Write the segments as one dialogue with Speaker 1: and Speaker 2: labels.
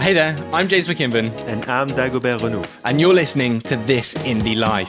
Speaker 1: Hey there, I'm James McKinven.
Speaker 2: And I'm Dago and I.
Speaker 1: And you're listening to This Indie Life.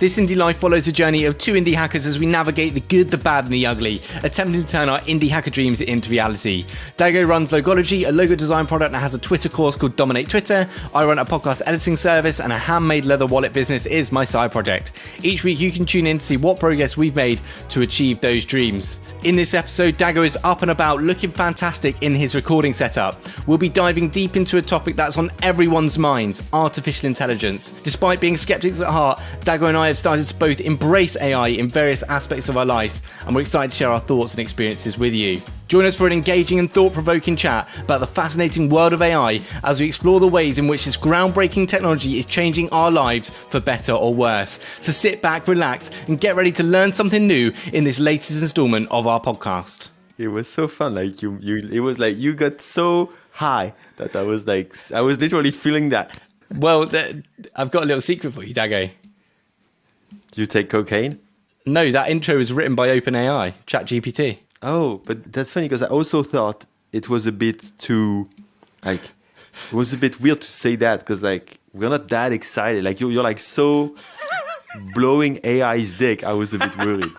Speaker 1: This Indie Life follows the journey of two indie hackers as we navigate the good, the bad, and the ugly, attempting to turn our indie hacker dreams into reality. Dago runs Logology, a logo design product that has a Twitter course called Dominate Twitter. I run a podcast editing service, and a handmade leather wallet business is my side project. Each week you can tune in to see what progress we've made to achieve those dreams. In this episode, Dago is up and about, looking fantastic in his recording setup. We'll be diving deep into a topic that's on everyone's minds, artificial intelligence. Despite being skeptics at heart, Dago and I have started to both embrace AI in various aspects of our lives, and we're excited to share our thoughts and experiences with you. Join us for an engaging and thought-provoking chat about the fascinating world of AI as we explore the ways in which this groundbreaking technology is changing our lives for better or worse. So sit back, relax, and get ready to learn something new in this latest installment of our podcast.
Speaker 2: It was so fun. Like it was like you got so high that I was literally feeling that.
Speaker 1: Well, I've got a little secret for you, Dago.
Speaker 2: You take cocaine?
Speaker 1: No, that intro was written by OpenAI, ChatGPT.
Speaker 2: Oh, but that's funny because I also thought it was a bit too, it was a bit weird to say that because we're not that excited. Like you're like so blowing AI's dick. I was a bit worried.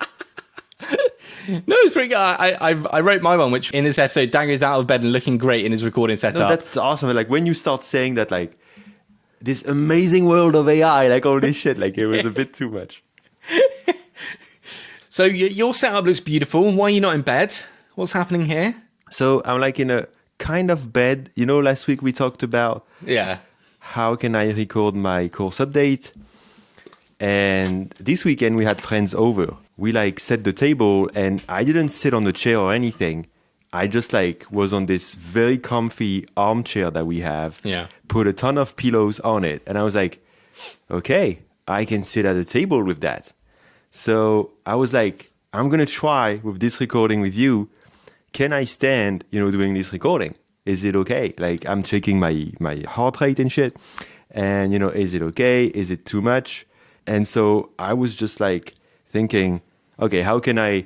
Speaker 1: No, it's pretty good. I wrote my one, which in this episode, Dago's out of bed and looking great in his recording setup.
Speaker 2: No, that's awesome. Like when you start saying that, this amazing world of AI, all this shit, it was a bit too much.
Speaker 1: So your setup looks beautiful. Why are you not in bed? What's happening here?
Speaker 2: So I'm in a kind of bed. You know, last week we talked about how can I record my course update. And this weekend we had friends over. We set the table and I didn't sit on the chair or anything. I just was on this very comfy armchair that we have.
Speaker 1: Yeah.
Speaker 2: Put a ton of pillows on it. And I was like, okay, I can sit at a table with that. So I was like, I'm going to try with this recording with you. Can I stand, doing this recording? Is it okay? I'm checking my heart rate and shit. And, is it okay? Is it too much? And so I was just thinking, okay, how can I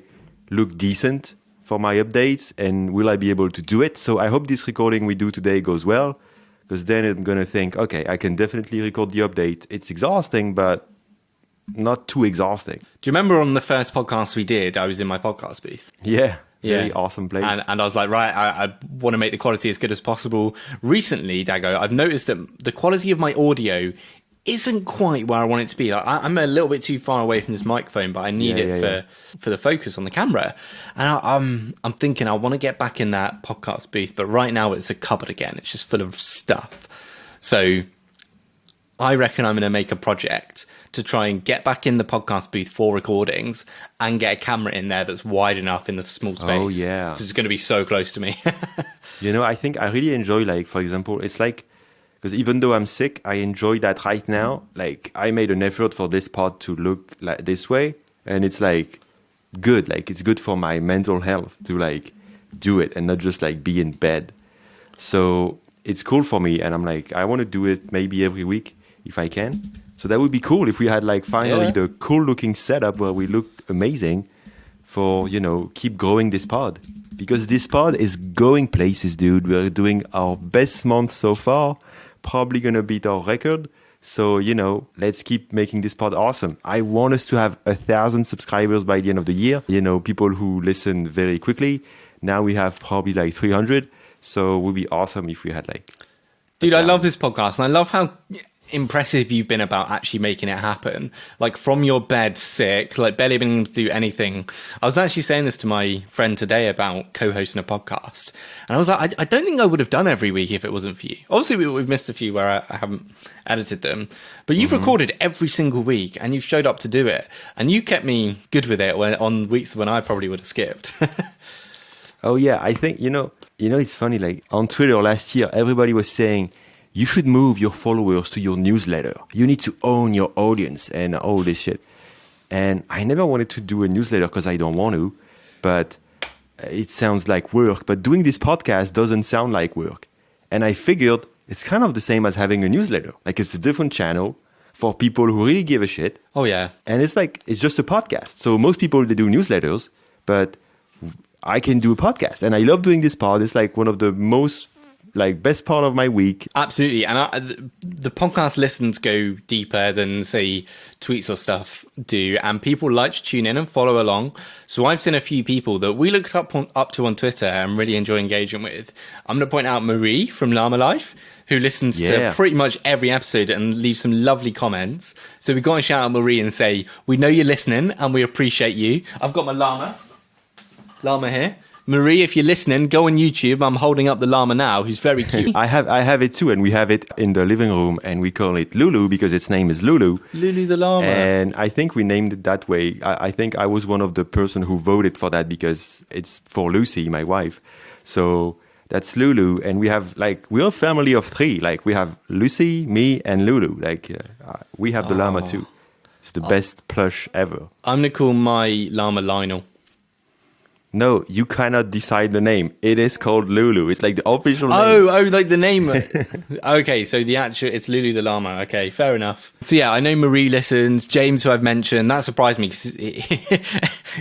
Speaker 2: look decent for my updates? And will I be able to do it? So I hope this recording we do today goes well. Because then I'm going to think, okay, I can definitely record the update. It's exhausting, but not too exhausting.
Speaker 1: Do you remember on the first podcast we did, I was in my podcast booth?
Speaker 2: Yeah. Very awesome place.
Speaker 1: And I was like, right, I want to make the quality as good as possible. Recently, Dago, I've noticed that the quality of my audio isn't quite where I want it to be. I'm a little bit too far away from this microphone, but I need it for the focus on the camera. And I'm thinking I want to get back in that podcast booth, but right now it's a cupboard again. It's just full of stuff. So I reckon I'm going to make a project to try and get back in the podcast booth for recordings and get a camera in there that's wide enough in the small space.
Speaker 2: Oh, yeah.
Speaker 1: Because it's going to be so close to me.
Speaker 2: I think I really enjoy, for example, it's because even though I'm sick, I enjoy that right now. I made an effort for this pod to look like this way. And it's good. It's good for my mental health to do it and not just be in bed. So it's cool for me. And I'm I want to do it maybe every week if I can. So that would be cool if we had finally the cool looking setup where we look amazing for, keep growing this pod. Because this pod is going places, dude. We're doing our best month so far. Probably going to beat our record. So, let's keep making this pod awesome. I want us to have 1,000 subscribers by the end of the year. People who listen very quickly. Now we have probably 300. So it would be awesome if we had
Speaker 1: Dude, I love this podcast. And I love how impressive you've been about actually making it happen. From your bed, sick, barely being able to do anything. I was actually saying this to my friend today about co-hosting a podcast, and I was like, I don't think I would have done every week if it wasn't for you. Obviously we've missed a few where I haven't edited them, but you've recorded every single week and you've showed up to do it, and you kept me good with it on weeks when I probably would have skipped.
Speaker 2: Oh yeah, I think it's funny, on Twitter last year everybody was saying you should move your followers to your newsletter. You need to own your audience and all this shit. And I never wanted to do a newsletter because I don't want to, but it sounds like work. But doing this podcast doesn't sound like work. And I figured it's kind of the same as having a newsletter. It's a different channel for people who really give a shit.
Speaker 1: Oh, yeah.
Speaker 2: And it's just a podcast. So most people, they do newsletters, but I can do a podcast. And I love doing this pod. It's like one of the most like best part of my week.
Speaker 1: Absolutely. And the podcast listens go deeper than, say, tweets or stuff do. And people like to tune in and follow along. So I've seen a few people that we looked up to on Twitter and really enjoy engaging with. I'm going to point out Marie from Llama Life, who listens to pretty much every episode and leaves some lovely comments. So we've got to shout out Marie and say, we know you're listening and we appreciate you. I've got my llama here. Marie, if you're listening, go on YouTube. I'm holding up the llama now, who's very cute.
Speaker 2: I have it too, and we have it in the living room, and we call it Lulu because its name is Lulu.
Speaker 1: Lulu the llama.
Speaker 2: And I think we named it that way. I think I was one of the person who voted for that because it's for Lucy, my wife. So that's Lulu, and we're a family of 3. Like we have Lucy, me, and Lulu. Like we have the llama too. It's the best plush ever.
Speaker 1: I'm gonna call my llama Lionel.
Speaker 2: No, you cannot decide the name. It is called Lulu. It's like the official name.
Speaker 1: Oh, like the name. Okay, so it's Lulu the llama. Okay, fair enough. So yeah, I know Marie listens. James, who I've mentioned, that surprised me because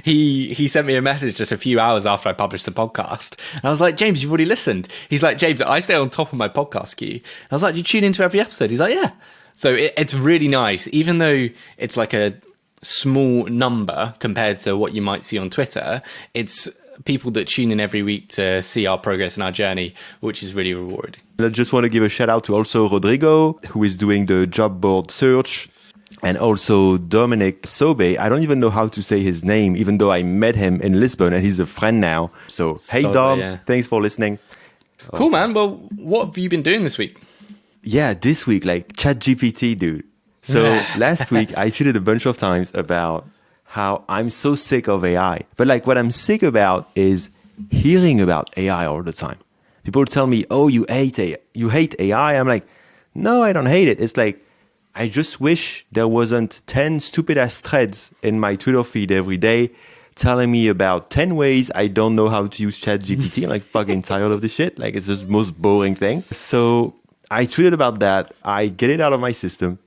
Speaker 1: he sent me a message just a few hours after I published the podcast. And I was like, James, you've already listened. He's like, James, I stay on top of my podcast queue. I was like, do you tune into every episode? He's like, yeah. So it's really nice, even though it's like a small number compared to what you might see on Twitter. It's people that tune in every week to see our progress and our journey, which is really rewarding.
Speaker 2: I just want to give a shout out to also Rodrigo, who is doing the job board search, and also Dominic Sobe. I don't even know how to say his name, even though I met him in Lisbon and he's a friend now. So hey Dom, thanks for listening.
Speaker 1: Cool, man. Well, what have you been doing this week?
Speaker 2: Yeah, this week, like ChatGPT, dude. So last week, I tweeted a bunch of times about how I'm so sick of AI. But like what I'm sick about is hearing about AI all the time. People tell me, oh, you hate AI. I'm like, no, I don't hate it. It's like, I just wish there wasn't 10 stupid ass threads in my Twitter feed every day telling me about 10 ways I don't know how to use ChatGPT. I'm like fucking tired of this shit. Like it's just the most boring thing. So I tweeted about that. I get it out of my system.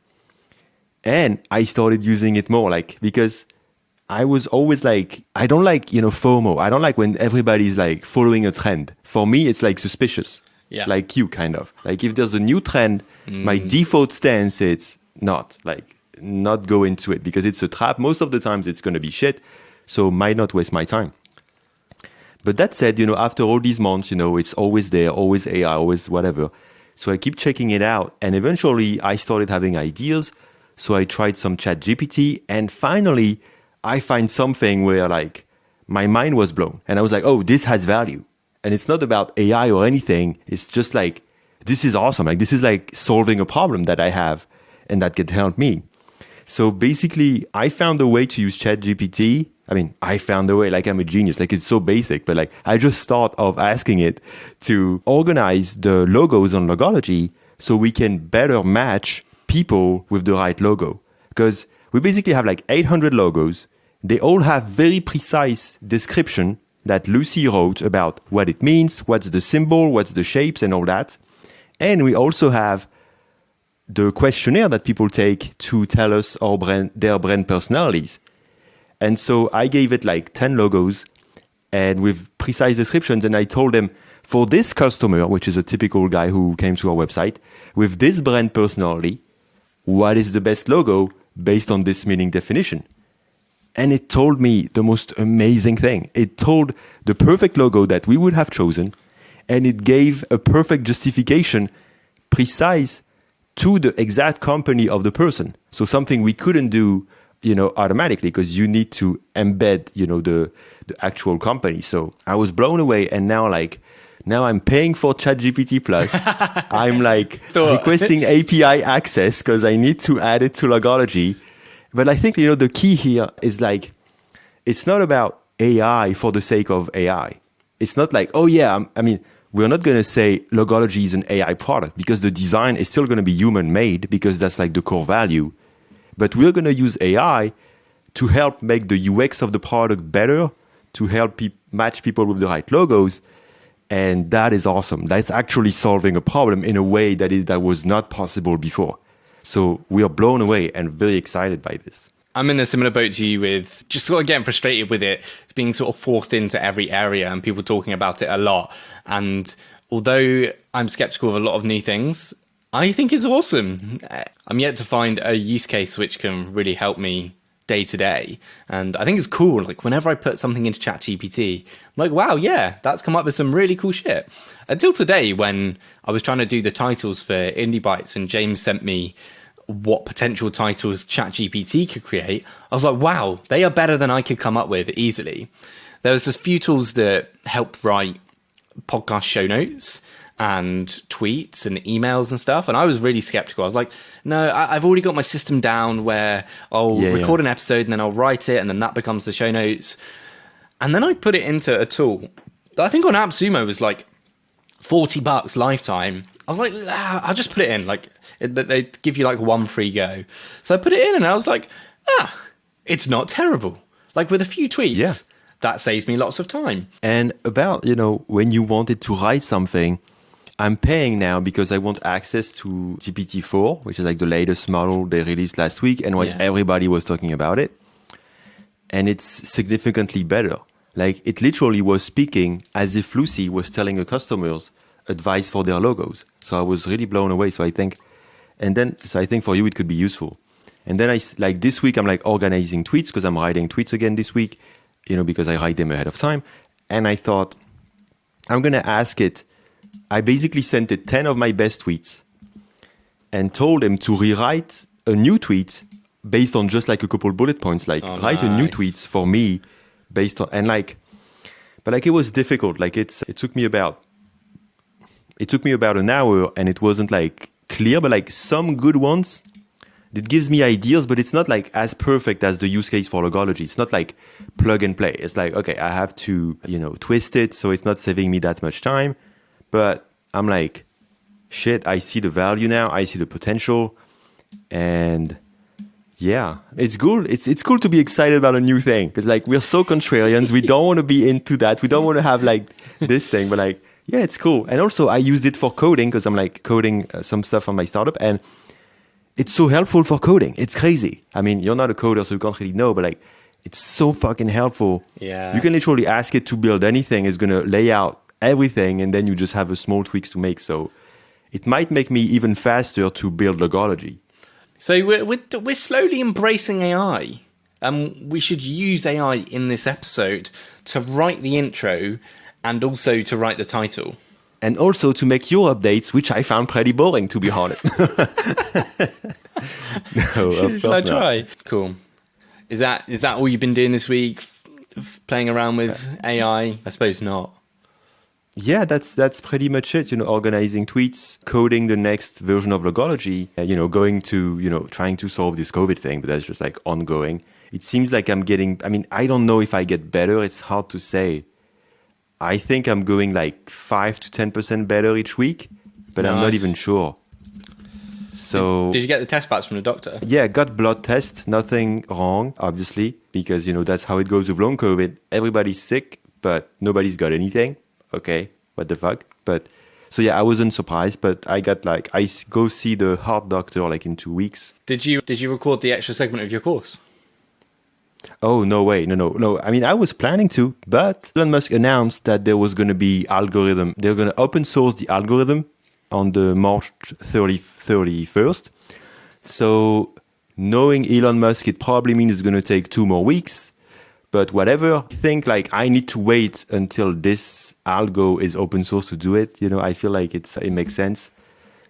Speaker 2: And I started using it more, like, because I was always like, I don't like, FOMO. I don't like when everybody's like following a trend. For me, it's like suspicious, like you kind of. Like if there's a new trend, my default stance is not go into it because it's a trap. Most of the times it's going to be shit. So might not waste my time. But that said, after all these months, it's always there, always AI, always whatever. So I keep checking it out. And eventually I started having ideas. So I tried some ChatGPT, and finally I find something where like my mind was blown. And I was like, oh, this has value. And it's not about AI or anything. It's just like, this is awesome. Like this is like solving a problem that I have and that can help me. So basically I found a way to use ChatGPT. I mean, I found a way, like I'm a genius. Like it's so basic, but like I just thought of asking it to organize the logos on Logology so we can better match people with the right logo, because we basically have like 800 logos. They all have very precise description that Lucy wrote about what it means, what's the symbol, what's the shapes and all that. And we also have the questionnaire that people take to tell us their brand personalities. And so I gave it like 10 logos and with precise descriptions, and I told them, for this customer, which is a typical guy who came to our website, with this brand personality, what is the best logo based on this meaning definition? And it told me the most amazing thing. It told the perfect logo that we would have chosen, and it gave a perfect justification precise to the exact company of the person. So something we couldn't do, automatically, because you need to embed, the actual company. So I was blown away, and now I'm paying for ChatGPT Plus. I'm like requesting API access because I need to add it to Logology. But I think, the key here is like, it's not about AI for the sake of AI. It's not like, oh yeah, we're not going to say Logology is an AI product because the design is still going to be human made because that's like the core value. But we're going to use AI to help make the UX of the product better, to help match people with the right logos. And that is awesome. That's actually solving a problem in a way that was not possible before. So we are blown away and very excited by this.
Speaker 1: I'm in a similar boat to you with just sort of getting frustrated with it being sort of forced into every area and people talking about it a lot. And although I'm skeptical of a lot of new things, I think it's awesome. I'm yet to find a use case which can really help me day to day. And I think it's cool. Like whenever I put something into ChatGPT, I'm like, wow, yeah, that's come up with some really cool shit. Until today, when I was trying to do the titles for Indie Bites and James sent me what potential titles ChatGPT could create, I was like, wow, they are better than I could come up with easily. There was a few tools that help write podcast show notes and tweets and emails and stuff. And I was really skeptical. I was like, no, I've already got my system down where I'll record an episode and then I'll write it and then that becomes the show notes. And then I put it into a tool that I think on AppSumo was like $40 lifetime. I was like, I'll just put it in. Like they give you like one free go. So I put it in and I was like, it's not terrible. Like with a few tweets, that saves me lots of time.
Speaker 2: And about, when you wanted to write something, I'm paying now because I want access to GPT-4, which is like the latest model they released last week, and everybody was talking about it. And it's significantly better. Like it literally was speaking as if Lucy was telling her customers advice for their logos. So I was really blown away. So I think for you it could be useful. And then this week I'm like organizing tweets because I'm writing tweets again this week, because I write them ahead of time. And I thought I'm going to ask it. I basically sent it 10 of my best tweets and told him to rewrite a new tweet based on just like a couple bullet points, like write a new tweets for me based on, but it was difficult. Like it took me about an hour and it wasn't like clear, but like some good ones, it gives me ideas, but it's not like as perfect as the use case for Logology. It's not like plug and play. It's like, okay, I have to, twist it. So it's not saving me that much time. But I'm like, shit, I see the value now. I see the potential. And yeah, it's cool. It's cool to be excited about a new thing. Because like we're so contrarians. We don't want to be into that. We don't want to have like this thing. But like, yeah, it's cool. And also I used it for coding because I'm like coding some stuff on my startup. And it's so helpful for coding. It's crazy. I mean, you're not a coder, so you can't really know. But like, it's so fucking helpful.
Speaker 1: Yeah.
Speaker 2: You can literally ask it to build anything. It's going to lay out everything, and then you just have a small tweaks to make. So it might make me even faster to build Logology.
Speaker 1: So we're slowly embracing AI. We should use AI in this episode to write the intro and also to write the title.
Speaker 2: And also to make your updates, which I found pretty boring, to be honest. No, of course
Speaker 1: Should I
Speaker 2: not.
Speaker 1: try? Cool. Is that all you've been doing this week? Playing around with AI? I suppose not.
Speaker 2: Yeah, that's pretty much it. Organizing tweets, coding the next version of Logology, going to, trying to solve this COVID thing, but that's just like ongoing. It seems like I don't know if I get better. It's hard to say. I think I'm going like 5 to 10% better each week, but nice. I'm not even sure. So
Speaker 1: did you get the test backs from the doctor?
Speaker 2: Yeah, got blood test. Nothing wrong, obviously, because, that's how it goes with long COVID. Everybody's sick, but nobody's got anything. Okay, what the fuck? But so yeah, I wasn't surprised, but I got I go see the heart doctor like in 2 weeks.
Speaker 1: Did you record the extra segment of your course?
Speaker 2: Oh, no way. No. I mean, I was planning to, but Elon Musk announced that there was going to be algorithm. They're going to open source the algorithm on the March 31st. So knowing Elon Musk, it probably means it's going to take 2 more weeks. But whatever, I think I need to wait until this algo is open source to do it. I feel like it makes sense.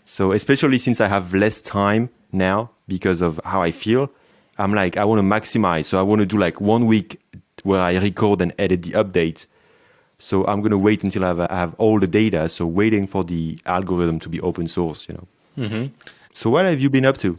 Speaker 2: So especially since I have less time now because of how I feel, I'm I want to maximize. So I want to do 1 week where I record and edit the update. So I'm going to wait until I have all the data. So waiting for the algorithm to be open source,
Speaker 1: Mm-hmm.
Speaker 2: So what have you been up to?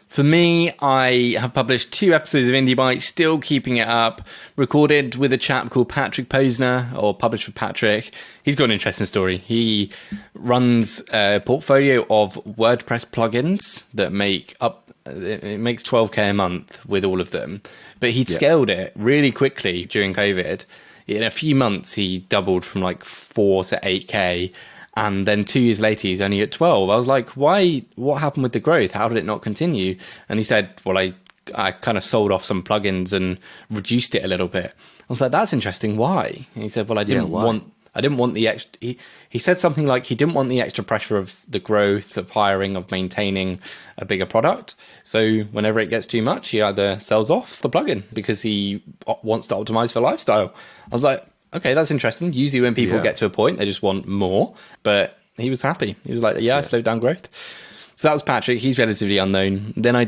Speaker 1: For me, I have published 2 episodes of Indie Bites, still keeping it up, recorded with a chap called Patrick Posner, or published with Patrick. He's got an interesting story. He runs a portfolio of WordPress plugins that makes 12K a month with all of them. But he'd scaled it really quickly during COVID. In a few months, he doubled from 4 to 8K. And then 2 years later, he's only at 12. I was like, why? What happened with the growth? How did it not continue? And he said, well, I I kind of sold off some plugins and reduced it a little bit. I was like, that's interesting. Why? And he said, well, I didn't want the extra. He said something like he didn't want the extra pressure of the growth, of hiring, of maintaining a bigger product. So whenever it gets too much, he either sells off the plugin because he wants to optimize for lifestyle. I was like, okay, that's interesting. Usually when people get to a point, they just want more. But he was happy. He was like, I slowed down growth. So that was Patrick. He's relatively unknown. Then I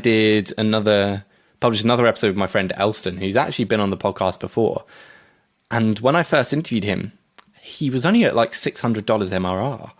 Speaker 1: published another episode with my friend Elston, who's actually been on the podcast before. And when I first interviewed him, he was only at like $600 MRR.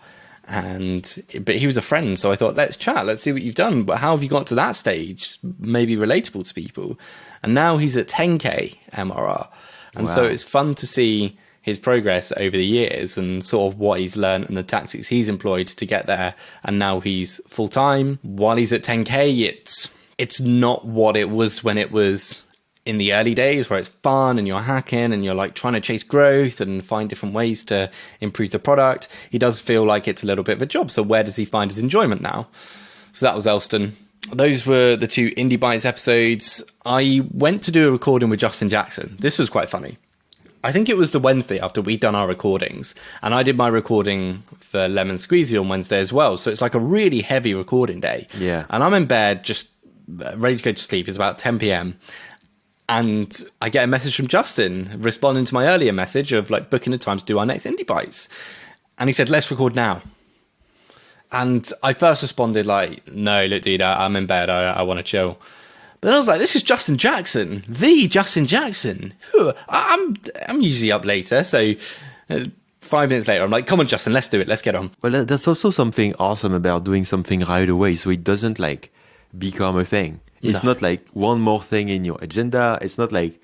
Speaker 1: But he was a friend, so I thought, let's chat, let's see what you've done. But how have you got to that stage? Maybe relatable to people. And now he's at 10K MRR. And so it's fun to see his progress over the years and sort of what he's learned and the tactics he's employed to get there. And now he's full-time. While he's at 10K, it's not what it was when it was in the early days, where it's fun and you're hacking and you're like trying to chase growth and find different ways to improve the product. He does feel like it's a little bit of a job. So where does he find his enjoyment now? So that was Elston. Those were the 2 Indie Bites episodes. I went to do a recording with Justin Jackson. This was quite funny. I think it was the Wednesday after we'd done our recordings, and I did my recording for Lemon Squeezy on Wednesday as well. So it's like a really heavy recording day.
Speaker 2: Yeah. And
Speaker 1: I'm in bed, just ready to go to sleep. It's about 10 p.m. And I get a message from Justin responding to my earlier message of like booking a time to do our next Indie Bites. And he said, let's record now. And I first responded like, no, look, dude, I'm in bed. I want to chill. But then I was like, this is Justin Jackson, the Justin Jackson. I'm usually up later. So 5 minutes later, I'm like, come on, Justin, let's do it. Let's get on.
Speaker 2: Well, that's also something awesome about doing something right away. So it doesn't like become a thing. It's not like one more thing in your agenda. It's not like,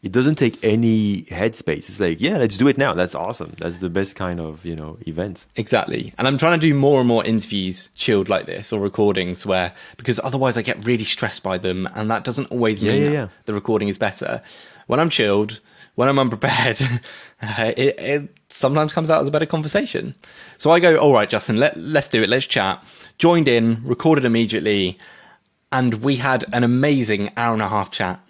Speaker 2: it doesn't take any headspace. It's like, yeah, let's do it now. That's awesome. That's the best kind of, events.
Speaker 1: Exactly. And I'm trying to do more and more interviews chilled like this, or recordings because otherwise I get really stressed by them. And that doesn't always mean the recording is better. When I'm chilled, when I'm unprepared, it sometimes comes out as a better conversation. So I go, all right, Justin, let's do it. Let's chat. Joined in, recorded immediately. And we had an amazing hour-and-a-half chat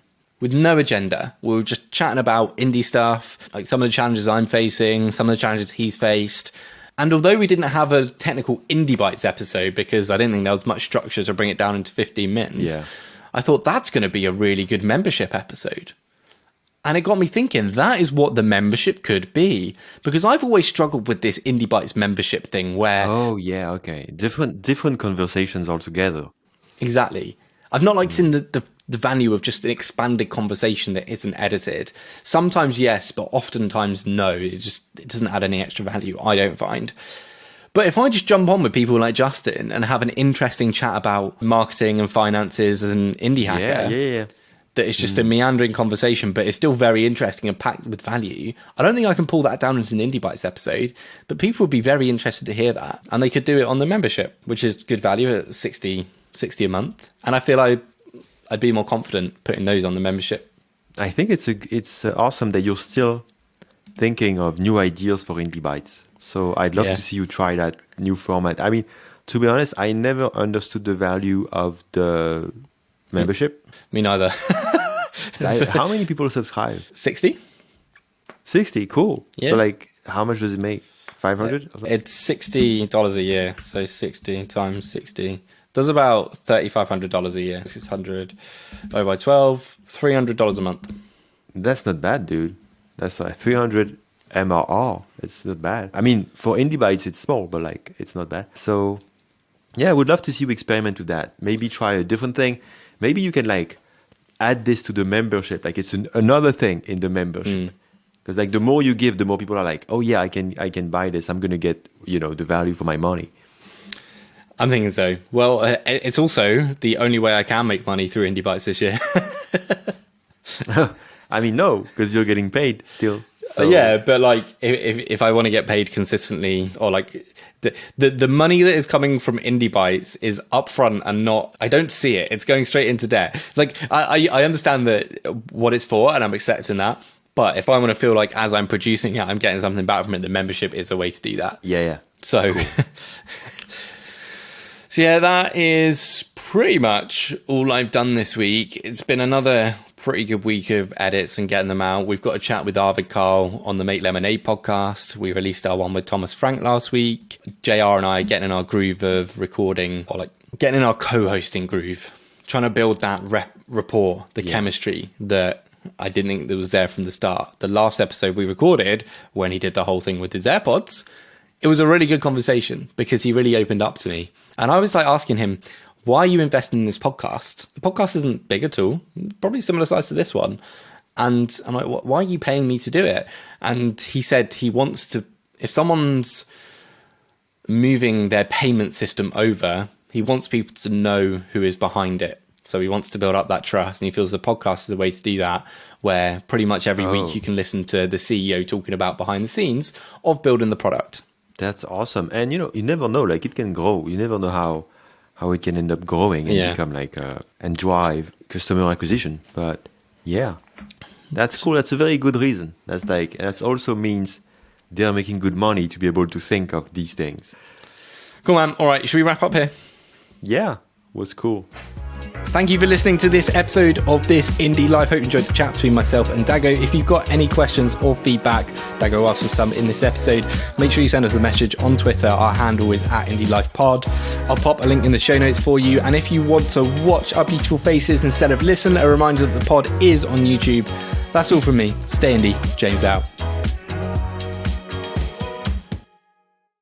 Speaker 1: with no agenda. We were just chatting about indie stuff, like some of the challenges I'm facing, some of the challenges he's faced. And although we didn't have a technical Indie Bites episode, because I didn't think there was much structure to bring it down into 15 minutes, I thought that's going to be a really good membership episode. And it got me thinking, that is what the membership could be. Because I've always struggled with this Indie Bites membership thing where...
Speaker 2: Oh, yeah, okay. Different conversations altogether.
Speaker 1: Exactly. I've not seen the value of just an expanded conversation that isn't edited. Sometimes yes, but oftentimes no. It doesn't add any extra value, I don't find. But if I just jump on with people like Justin and have an interesting chat about marketing and finances and indie hacker, that is just a meandering conversation, but it's still very interesting and packed with value. I don't think I can pull that down into an Indie Bites episode, but people would be very interested to hear that. And they could do it on the membership, which is good value at 60 a month. And I feel I'd be more confident putting those on the membership.
Speaker 2: I think it's awesome that you're still thinking of new ideas for Indie Bites. So I'd love to see you try that new format. I mean, to be honest, I never understood the value of the membership.
Speaker 1: Me neither.
Speaker 2: How many people subscribe?
Speaker 1: 60.
Speaker 2: 60, cool.
Speaker 1: Yeah.
Speaker 2: So how much does it make? 500?
Speaker 1: It's $60 a year. So 60 times 60. Does about $3,500 a year. 600 divided by 12, $300 a month.
Speaker 2: That's not bad, dude. That's like 300 MRR. It's not bad. I mean, for Indie Bites, it's small, but it's not bad. So, yeah, I would love to see you experiment with that. Maybe try a different thing. Maybe you can add this to the membership. It's another thing in the membership. Because the more you give, the more people are like, oh yeah, I can buy this. I'm gonna get the value for my money.
Speaker 1: I'm thinking so. Well, it's also the only way I can make money through Indie Bites this year.
Speaker 2: I mean, no, because you're getting paid still. So.
Speaker 1: Yeah, but if I want to get paid consistently, or the money that is coming from Indie Bites is upfront and not, I don't see it. It's going straight into debt. I understand what it's for, and I'm accepting that. But if I want to feel like as I'm producing it, I'm getting something back from it, the membership is a way to do that.
Speaker 2: Yeah.
Speaker 1: So, cool. So yeah, that is pretty much all I've done this week. It's been another pretty good week of edits and getting them out. We've got a chat with Arvid Carl on the Make Lemonade podcast. We released our one with Thomas Frank last week. JR and I are getting in our groove of recording, or like getting in our co-hosting groove, trying to build that rapport, the chemistry that I didn't think that was there from the start. The last episode we recorded, when he did the whole thing with his AirPods, it was a really good conversation because he really opened up to me. And I was like asking him, why are you investing in this podcast? The podcast isn't big at all, probably similar size to this one. And I'm like, why are you paying me to do it? And he said he wants to, if someone's moving their payment system over, he wants people to know who is behind it. So he wants to build up that trust. And he feels the podcast is a way to do that, where pretty much every week you can listen to the CEO talking about behind the scenes of building the product.
Speaker 2: That's awesome. And, you never know, like it can grow. You never know how it can end up growing and become like and drive customer acquisition. But yeah, that's cool. That's a very good reason. That also means they're making good money to be able to think of these things.
Speaker 1: Cool, man. All right, should we wrap up here?
Speaker 2: Yeah, was cool.
Speaker 1: Thank you for listening to this episode of This Indie Life. Hope you enjoyed the chat between myself and Dago. If you've got any questions or feedback, Dago asked for some in this episode, make sure you send us a message on Twitter. Our handle is @IndieLifePod. I'll pop a link in the show notes for you. And if you want to watch our beautiful faces instead of listen, a reminder that the pod is on YouTube. That's all from me. Stay indie. James out.